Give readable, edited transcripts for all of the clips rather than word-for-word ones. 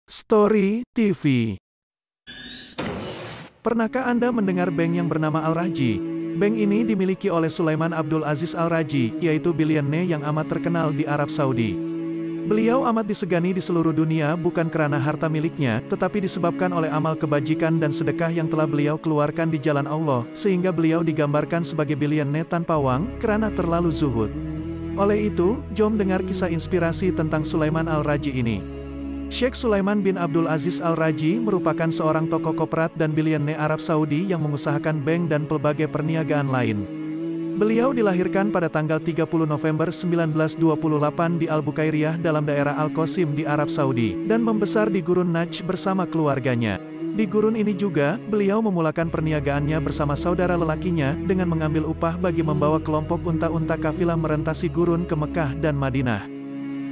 Story TV. Pernahkah Anda mendengar bank yang bernama Al-Rajhi? Bank ini dimiliki oleh Sulaiman Abdul Aziz Al-Rajhi, yaitu bilioner yang amat terkenal di Arab Saudi. Beliau amat disegani di seluruh dunia bukan karena harta miliknya, tetapi disebabkan oleh amal kebajikan dan sedekah yang telah beliau keluarkan di jalan Allah, sehingga beliau digambarkan sebagai bilioner tanpa uang, karena terlalu zuhud. Oleh itu, jom dengar kisah inspirasi tentang Sulaiman Al-Rajhi ini. Sheikh Sulaiman bin Abdul Aziz Al-Rajhi merupakan seorang tokoh korporat dan bilioner Arab Saudi yang mengusahakan bank dan pelbagai perniagaan lain. Beliau dilahirkan pada tanggal 30 November 1928 di Al-Bukairiyah dalam daerah Al-Qasim di Arab Saudi, dan membesar di Gurun Najd bersama keluarganya. Di gurun ini juga, beliau memulakan perniagaannya bersama saudara lelakinya, dengan mengambil upah bagi membawa kelompok unta-unta kafilah merentasi gurun ke Mekah dan Madinah.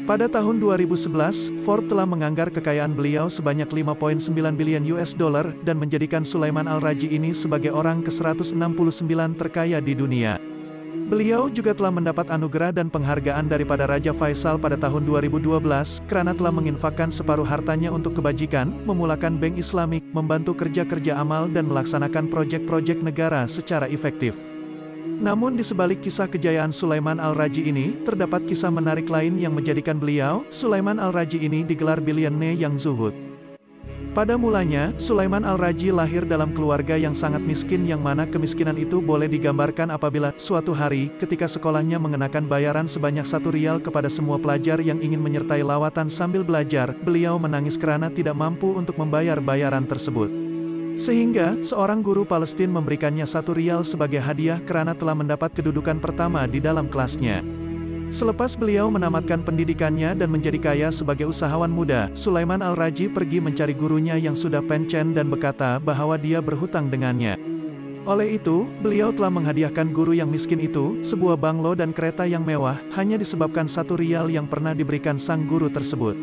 Pada tahun 2011, Forbes telah menganggar kekayaan beliau sebanyak 5,9 bilion US dollar dan menjadikan Sulaiman Al-Rajhi ini sebagai orang ke-169 terkaya di dunia. Beliau juga telah mendapat anugerah dan penghargaan daripada Raja Faisal pada tahun 2012 karena telah menginfakkan separuh hartanya untuk kebajikan, memulakan bank Islamik, membantu kerja-kerja amal dan melaksanakan proyek-proyek negara secara efektif. Namun di sebalik kisah kejayaan Sulaiman Al-Rajhi ini, terdapat kisah menarik lain yang menjadikan beliau, Sulaiman Al-Rajhi ini digelar bilioner yang zuhud. Pada mulanya, Sulaiman Al-Rajhi lahir dalam keluarga yang sangat miskin yang mana kemiskinan itu boleh digambarkan apabila, suatu hari, ketika sekolahnya mengenakan bayaran sebanyak 1 rial kepada semua pelajar yang ingin menyertai lawatan sambil belajar, beliau menangis karena tidak mampu untuk membayar bayaran tersebut. Sehingga, seorang guru Palestina memberikannya 1 rial sebagai hadiah karena telah mendapat kedudukan pertama di dalam kelasnya. Selepas beliau menamatkan pendidikannya dan menjadi kaya sebagai usahawan muda, Sulaiman Al-Rajhi pergi mencari gurunya yang sudah pensiun dan berkata bahwa dia berhutang dengannya. Oleh itu, beliau telah menghadiahkan guru yang miskin itu, sebuah banglo dan kereta yang mewah, hanya disebabkan 1 rial yang pernah diberikan sang guru tersebut.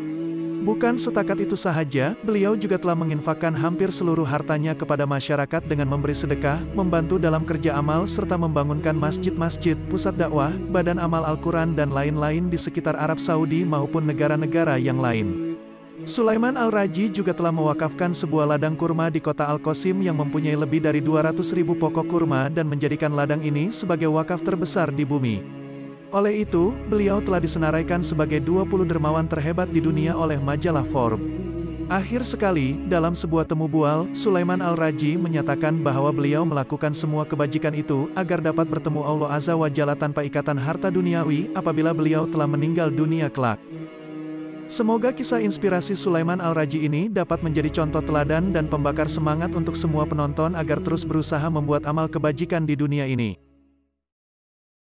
Bukan setakat itu sahaja, beliau juga telah menginfakkan hampir seluruh hartanya kepada masyarakat dengan memberi sedekah, membantu dalam kerja amal serta membangunkan masjid-masjid, pusat dakwah, badan amal Al-Quran dan lain-lain di sekitar Arab Saudi maupun negara-negara yang lain. Sulaiman Al-Rajhi juga telah mewakafkan sebuah ladang kurma di kota Al-Qasim yang mempunyai lebih dari 200.000 pokok kurma dan menjadikan ladang ini sebagai wakaf terbesar di bumi. Oleh itu, beliau telah disenaraikan sebagai 20 dermawan terhebat di dunia oleh majalah Forbes. Akhir sekali, dalam sebuah temu bual, Sulaiman Al-Rajhi menyatakan bahwa beliau melakukan semua kebajikan itu agar dapat bertemu Allah Azza wa Jalla tanpa ikatan harta duniawi apabila beliau telah meninggal dunia kelak. Semoga kisah inspirasi Sulaiman Al-Rajhi ini dapat menjadi contoh teladan dan pembakar semangat untuk semua penonton agar terus berusaha membuat amal kebajikan di dunia ini.